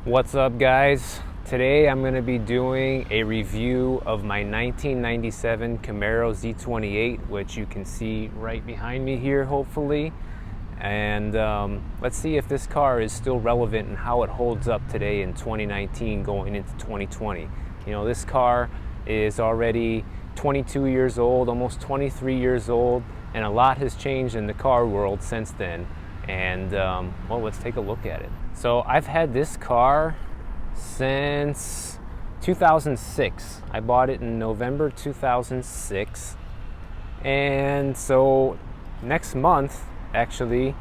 What's up, guys? Today I'm going to be doing a review of my 1997 Camaro Z28, which you can see right behind me here, hopefully. And let's see if this car is still relevant and how it holds up today in 2019 going into 2020. You know, this car is already 22 years old, almost 23 years old, and a lot has changed in the car world since then. And well, let's take a look at it. So I've had this car since 2006. I bought it in November 2006, and so next month actually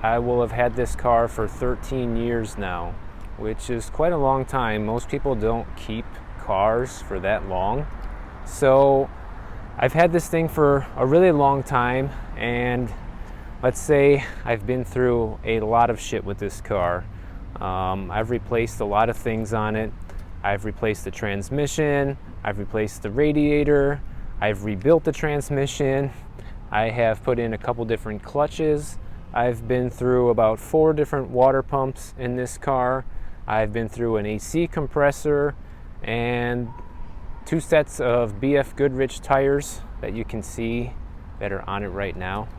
I will have had this car for 13 years now, which is quite a long time. Most people don't keep cars for that long. So I've had this thing for a really long time, and let's say I've been through a lot of shit with this car. I've replaced a lot of things on it. I've replaced the transmission, I've replaced the radiator, I've rebuilt the transmission, I have put in a couple different clutches, I've been through about 4 different water pumps in this car, I've been through an AC compressor, and 2 sets of BF Goodrich tires that you can see that are on it right now.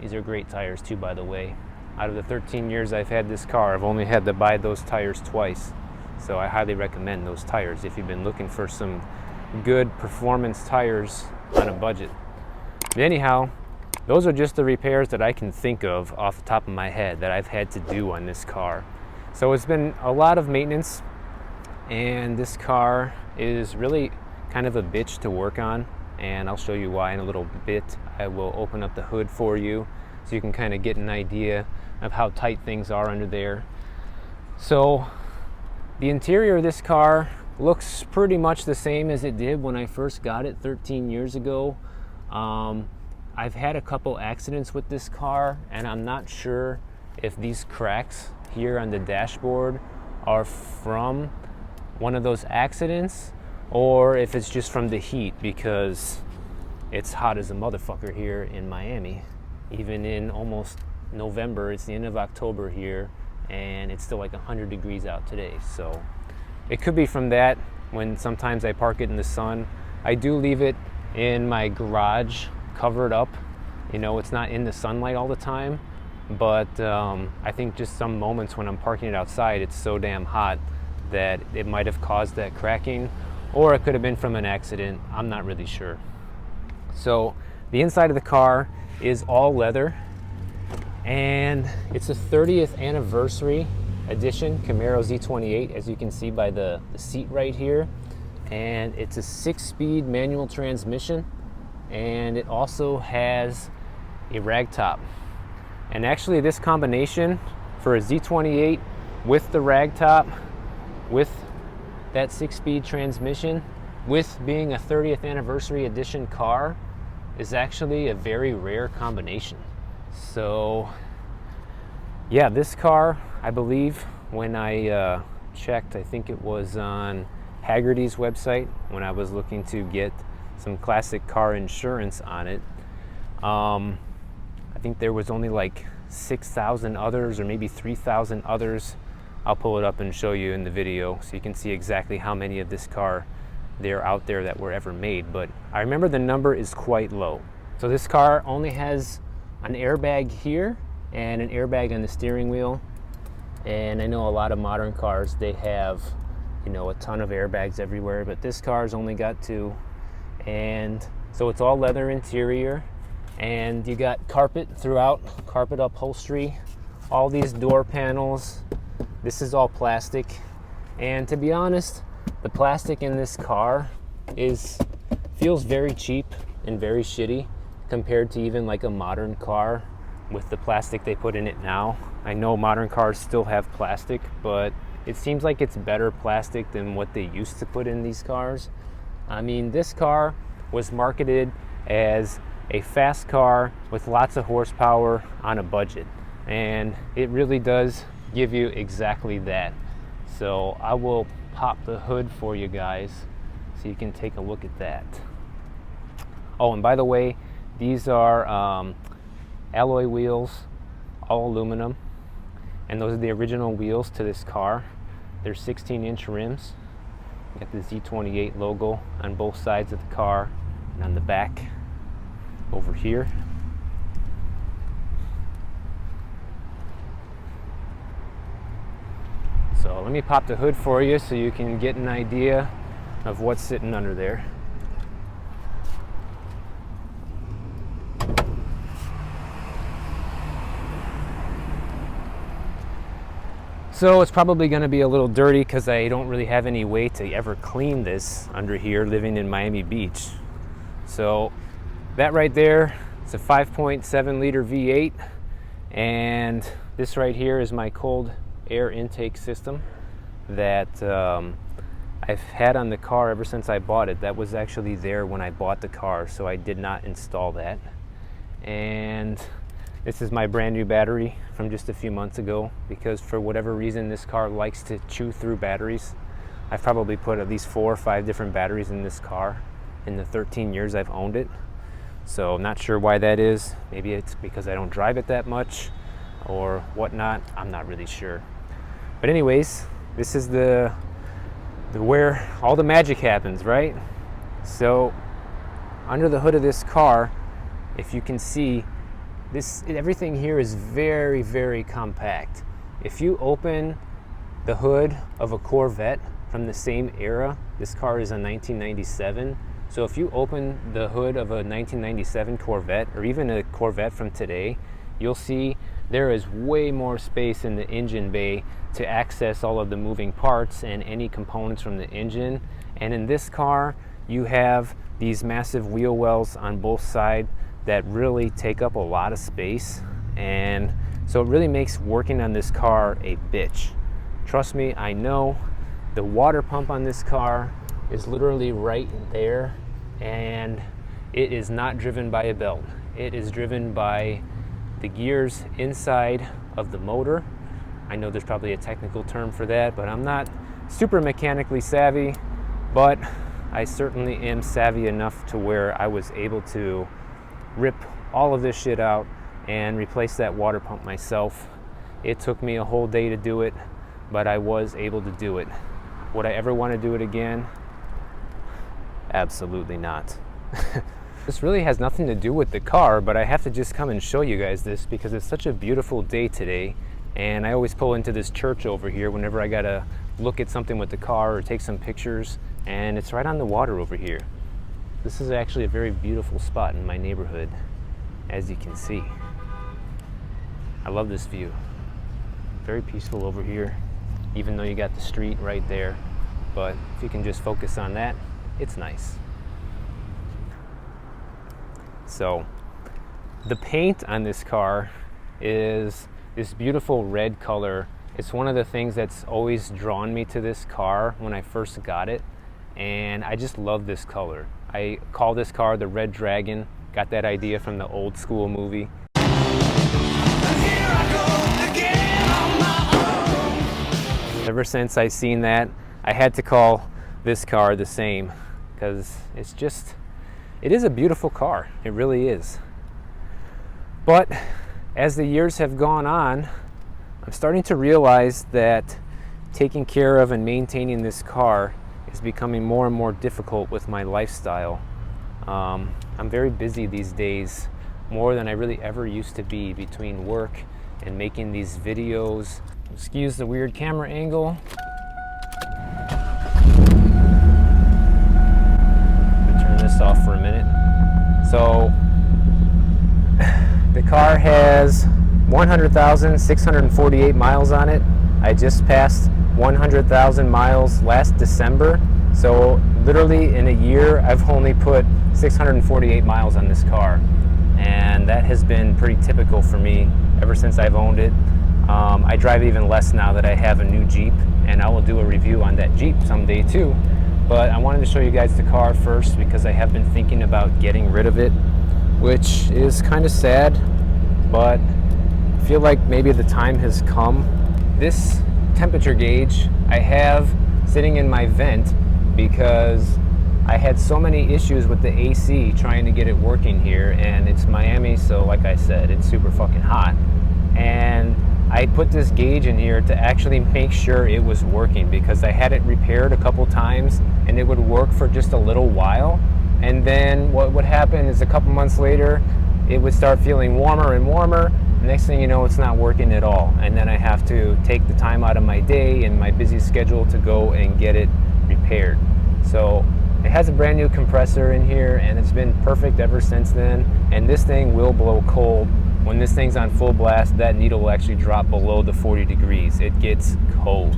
These are great tires too, by the way. Out of the 13 years I've had this car, I've only had to buy those tires twice. So I highly recommend those tires if you've been looking for some good performance tires on a budget. But anyhow, those are just the repairs that I can think of off the top of my head that I've had to do on this car. So it's been a lot of maintenance, and this car is really kind of a bitch to work on, and I'll show you why in a little bit. I will open up the hood for you so you can kind of get an idea of how tight things are under there. So the interior of this car looks pretty much the same as it did when I first got it 13 years ago. I've had a couple accidents with this car, and I'm not sure if these cracks here on the dashboard are from one of those accidents or if it's just from the heat, because it's hot as a motherfucker here in Miami. Even in almost November, it's the end of October here, and it's still like 100 degrees out today. So it could be from that. When sometimes I park it in the sun, I do leave it in my garage covered up. You know, it's not in the sunlight all the time, but I think just some moments when I'm parking it outside, it's so damn hot that it might have caused that cracking, or it could have been from an accident. I'm not really sure. So the inside of the car is all leather, and it's a 30th anniversary edition Camaro Z28, as you can see by the seat right here. And it's a 6-speed manual transmission, and it also has a rag top. And actually this combination for a Z28 with the rag top, with that 6-speed transmission, with being a 30th anniversary edition car, is actually a very rare combination. So yeah, this car, I believe when I checked, I think it was on Haggerty's website when I was looking to get some classic car insurance on it. I think there was only like 6,000 others, or maybe 3,000 others. I'll pull it up and show you in the video so you can see exactly how many of this car there are out there that were ever made. But I remember the number is quite low. So this car only has an airbag here and an airbag on the steering wheel. And I know a lot of modern cars, they have, you know, a ton of airbags everywhere, but this car's only got 2. And so it's all leather interior, and you got carpet throughout, carpet upholstery, all these door panels. This is all plastic, and to be honest, the plastic in this car feels very cheap and very shitty compared to even like a modern car with the plastic they put in it now. I know modern cars still have plastic, but it seems like it's better plastic than what they used to put in these cars. I mean, this car was marketed as a fast car with lots of horsepower on a budget, and it really does give you exactly that. So I will pop the hood for you guys so you can take a look at that. Oh, and by the way, these are alloy wheels, all aluminum, And those are the original wheels to this car. They're 16-inch rims. Got the Z28 logo on both sides of the car and on the back over here. So let me pop the hood for you so you can get an idea of what's sitting under there. So it's probably going to be a little dirty because I don't really have any way to ever clean this under here living in Miami Beach. So that right there is a 5.7 liter V8, and this right here is my cold air intake system that I've had on the car ever since I bought it. That was actually there when I bought the car, so I did not install that. And this is my brand new battery from just a few months ago, because for whatever reason this car likes to chew through batteries. I've probably put at least 4 or 5 different batteries in this car in the 13 years I've owned it. So I'm not sure why that is. Maybe it's because I don't drive it that much or whatnot. I'm not really sure. But anyways, this is the where all the magic happens, right? So under the hood of this car, if you can see, everything here is very, very compact. If you open the hood of a Corvette from the same era, this car is a 1997. So if you open the hood of a 1997 Corvette, or even a Corvette from today, you'll see there is way more space in the engine bay to access all of the moving parts and any components from the engine. And in this car, you have these massive wheel wells on both sides that really take up a lot of space, and so it really makes working on this car a bitch. Trust me, I know. The water pump on this car is literally right there, and it is not driven by a belt. It is driven by the gears inside of the motor. I know there's probably a technical term for that, but I'm not super mechanically savvy, but I certainly am savvy enough to where I was able to rip all of this shit out and replace that water pump myself. It took me a whole day to do it, but I was able to do it. Would I ever want to do it again? Absolutely not. This really has nothing to do with the car, but I have to just come and show you guys this because it's such a beautiful day today, and I always pull into this church over here whenever I gotta look at something with the car or take some pictures, and it's right on the water over here. This is actually a very beautiful spot in my neighborhood, as you can see. I love this view. Very peaceful over here, even though you got the street right there. But if you can just focus on that, it's nice. So, the paint on this car is this beautiful red color. It's one of the things that's always drawn me to this car when I first got it, and I just love this color. I call this car the Red Dragon. Got that idea from the Old School movie. Ever since I seen that, I had to call this car the same, because it is a beautiful car. It really is. But as the years have gone on, I'm starting to realize that taking care of and maintaining this car is becoming more and more difficult with my lifestyle. I'm very busy these days, more than I really ever used to be, between work and making these videos. Excuse the weird camera angle. Turn this off for a minute. So the car has 100,648 miles on it. I just passed 100,000 miles last December. So literally in a year, I've only put 648 miles on this car. And that has been pretty typical for me ever since I've owned it. I drive even less now that I have a new Jeep, and I will do a review on that Jeep someday too. But I wanted to show you guys the car first because I have been thinking about getting rid of it, which is kind of sad, but I feel like maybe the time has come. This temperature gauge I have sitting in my vent because I had so many issues with the AC trying to get it working here, and it's Miami, so like I said, it's super fucking hot. And I put this gauge in here to actually make sure it was working, because I had it repaired a couple times and it would work for just a little while, and then what would happen is a couple months later it would start feeling warmer and warmer. Next thing you know, it's not working at all, and then I have to take the time out of my day and my busy schedule to go and get it repaired. So it has a brand new compressor in here and it's been perfect ever since then, and this thing will blow cold. When this thing's on full blast, that needle will actually drop below the 40 degrees. It gets cold.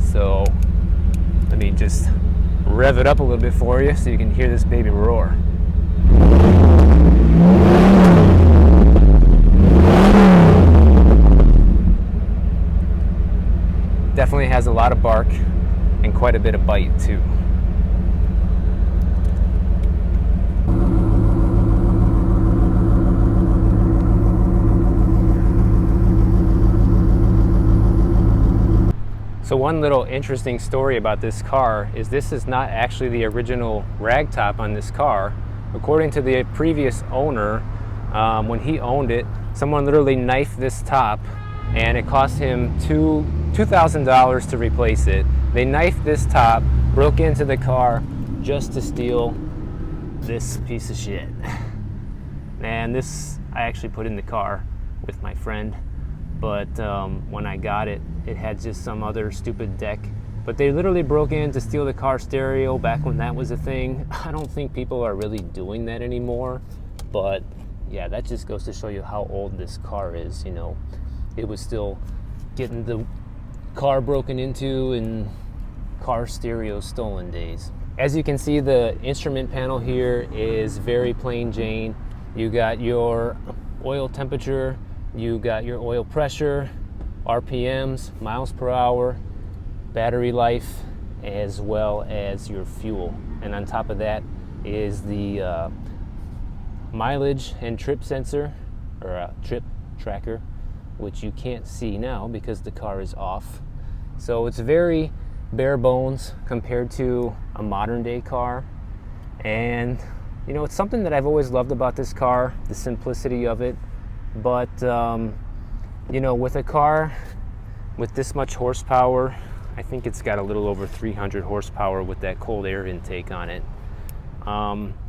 So let me just rev it up a little bit for you so you can hear this baby roar. Definitely has a lot of bark and quite a bit of bite too. So one little interesting story about this car is this is not actually the original ragtop on this car. According to the previous owner, when he owned it, someone literally knifed this top and it cost him $2,000 to replace it. They knifed this top, broke into the car just to steal this piece of shit. And this I actually put in the car with my friend, but when I got it, it had just some other stupid deck. But they literally broke in to steal the car stereo back when that was a thing. I don't think people are really doing that anymore, but yeah, that just goes to show you how old this car is. You know, it was still getting the car broken into and car stereo stolen days. As you can see, the instrument panel here is very plain Jane. You got your oil temperature, you got your oil pressure, RPMs, miles per hour, battery life, as well as your fuel. And on top of that is the mileage and trip sensor, or trip tracker, which you can't see now because the car is off. So it's very bare bones compared to a modern day car. And you know, it's something that I've always loved about this car, the simplicity of it. But you know, with a car with this much horsepower, I think it's got a little over 300 horsepower with that cold air intake on it.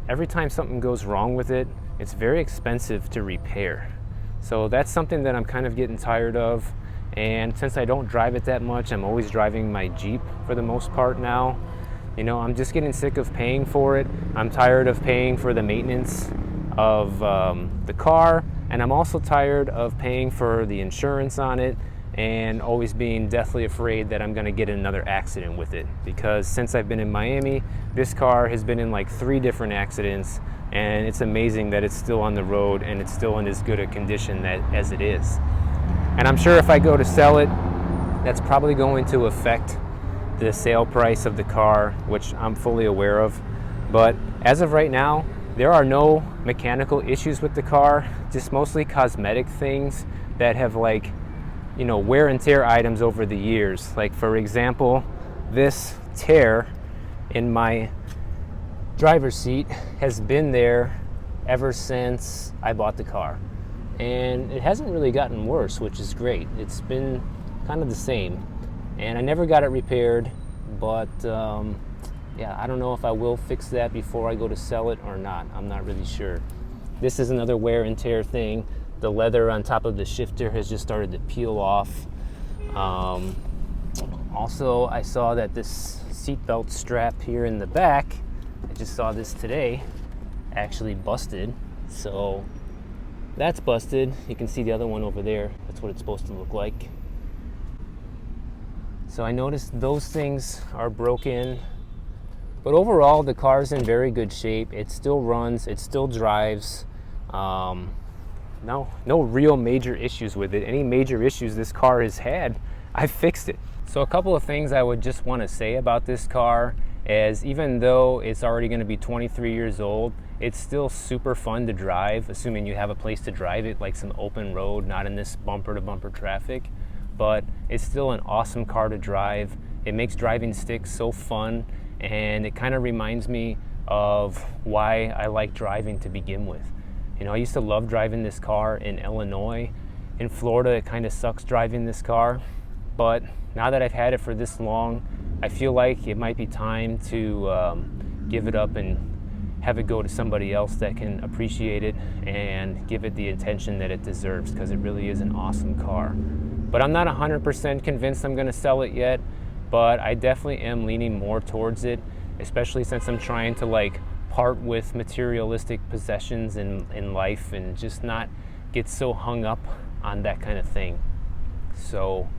Every time something goes wrong with it, it's very expensive to repair. So that's something that I'm kind of getting tired of. And since I don't drive it that much, I'm always driving my Jeep for the most part now. You know, I'm just getting sick of paying for it. I'm tired of paying for the maintenance of the car. And I'm also tired of paying for the insurance on it and always being deathly afraid that I'm gonna get in another accident with it. Because since I've been in Miami, this car has been in like 3 different accidents, and it's amazing that it's still on the road and it's still in as good a condition as it is. And I'm sure if I go to sell it, that's probably going to affect the sale price of the car, which I'm fully aware of. But as of right now, there are no mechanical issues with the car, just mostly cosmetic things that have, like, you know, wear and tear items over the years. Like, for example, this tear in my driver's seat has been there ever since I bought the car. And it hasn't really gotten worse, which is great. It's been kind of the same. And I never got it repaired, but yeah, I don't know if I will fix that before I go to sell it or not. I'm not really sure. This is another wear and tear thing. The leather on top of the shifter has just started to peel off. Also, I saw that this seatbelt strap here in the back, I just saw this today, actually busted. So that's busted. You can see the other one over there. That's what it's supposed to look like. So I noticed those things are broken. But overall, the car's in very good shape. It still runs, it still drives. No real major issues with it. Any major issues this car has had, I fixed it. So a couple of things I would just want to say about this car is, even though it's already going to be 23 years old, it's still super fun to drive, assuming you have a place to drive it, like some open road, not in this bumper to bumper traffic. But it's still an awesome car to drive. It makes driving stick so fun. And it kind of reminds me of why I like driving to begin with. You know, I used to love driving this car in Illinois, in Florida, it kind of sucks driving this car. But now that I've had it for this long, I feel like it might be time to give it up and have it go to somebody else that can appreciate it and give it the attention that it deserves, because it really is an awesome car. But I'm not 100% convinced I'm going to sell it yet, but I definitely am leaning more towards it, especially since I'm trying to like part with materialistic possessions in life and just not get so hung up on that kind of thing. So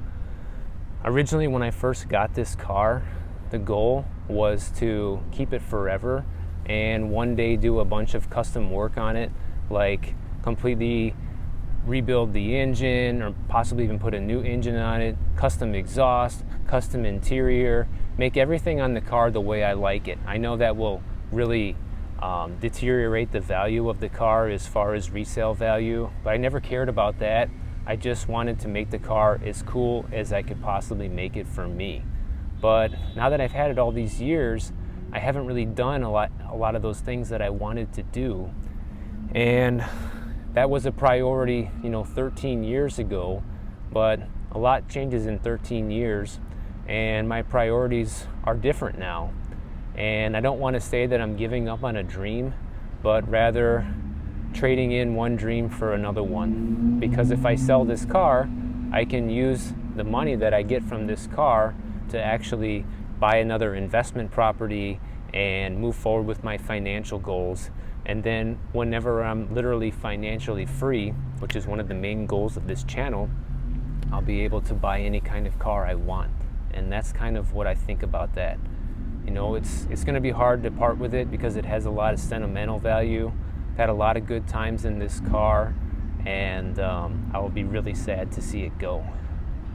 originally when I first got this car, the goal was to keep it forever and one day do a bunch of custom work on it, like completely rebuild the engine or possibly even put a new engine on it, custom exhaust, custom interior, make everything on the car the way I like it. I know that will really deteriorate the value of the car as far as resale value, but I never cared about that. I just wanted to make the car as cool as I could possibly make it for me. But now that I've had it all these years, I haven't really done a lot of those things that I wanted to do. And that was a priority, 13 years ago, but a lot changes in 13 years and my priorities are different now. And I don't want to say that I'm giving up on a dream, but rather trading in one dream for another one. Because if I sell this car, I can use the money that I get from this car to actually buy another investment property and move forward with my financial goals. And then whenever I'm literally financially free, which is one of the main goals of this channel, I'll be able to buy any kind of car I want. And that's kind of what I think about that. It's going to be hard to part with it because it has a lot of sentimental value. I've had a lot of good times in this car, and I will be really sad to see it go.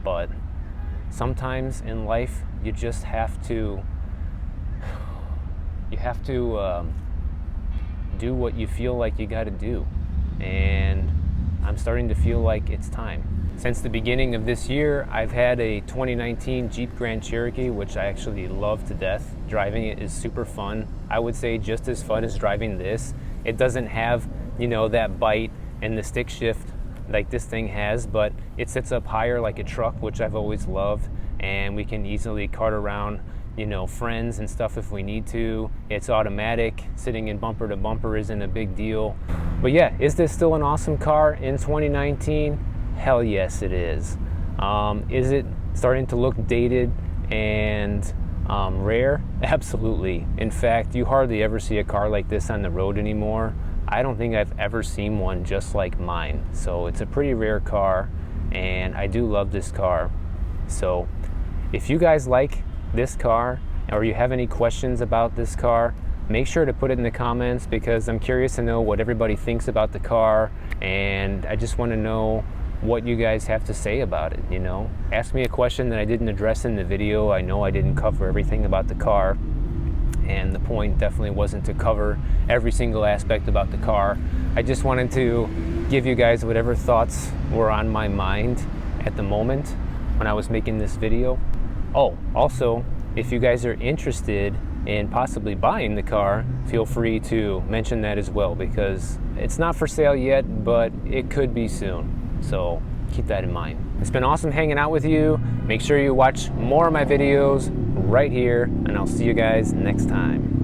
But sometimes in life, you just have to do what you feel like you got to do. And I'm starting to feel like it's time. Since the beginning of this year, I've had a 2019 Jeep Grand Cherokee, which I actually love to death. Driving it is super fun. I would say just as fun as driving this. It doesn't have, that bite and the stick shift like this thing has, but it sits up higher like a truck, which I've always loved, and we can easily cart around, friends and stuff if we need to. It's automatic. Sitting in bumper to bumper isn't a big deal. But yeah, is this still an awesome car in 2019? Hell yes, it is. Is it starting to look dated and rare? Absolutely. In fact, you hardly ever see a car like this on the road anymore. I don't think I've ever seen one just like mine. So it's a pretty rare car, and I do love this car. So if you guys like this car, or you have any questions about this car, make sure to put it in the comments, because I'm curious to know what everybody thinks about the car, and I just want to know what you guys have to say about it. Ask me a question that I didn't address in the video. I know I didn't cover everything about the car, and the point definitely wasn't to cover every single aspect about the car. I just wanted to give you guys whatever thoughts were on my mind at the moment when I was making this video. Oh, also, if you guys are interested in possibly buying the car, feel free to mention that as well, because it's not for sale yet, but it could be soon. So keep that in mind. It's been awesome hanging out with you. Make sure you watch more of my videos right here, and I'll see you guys next time.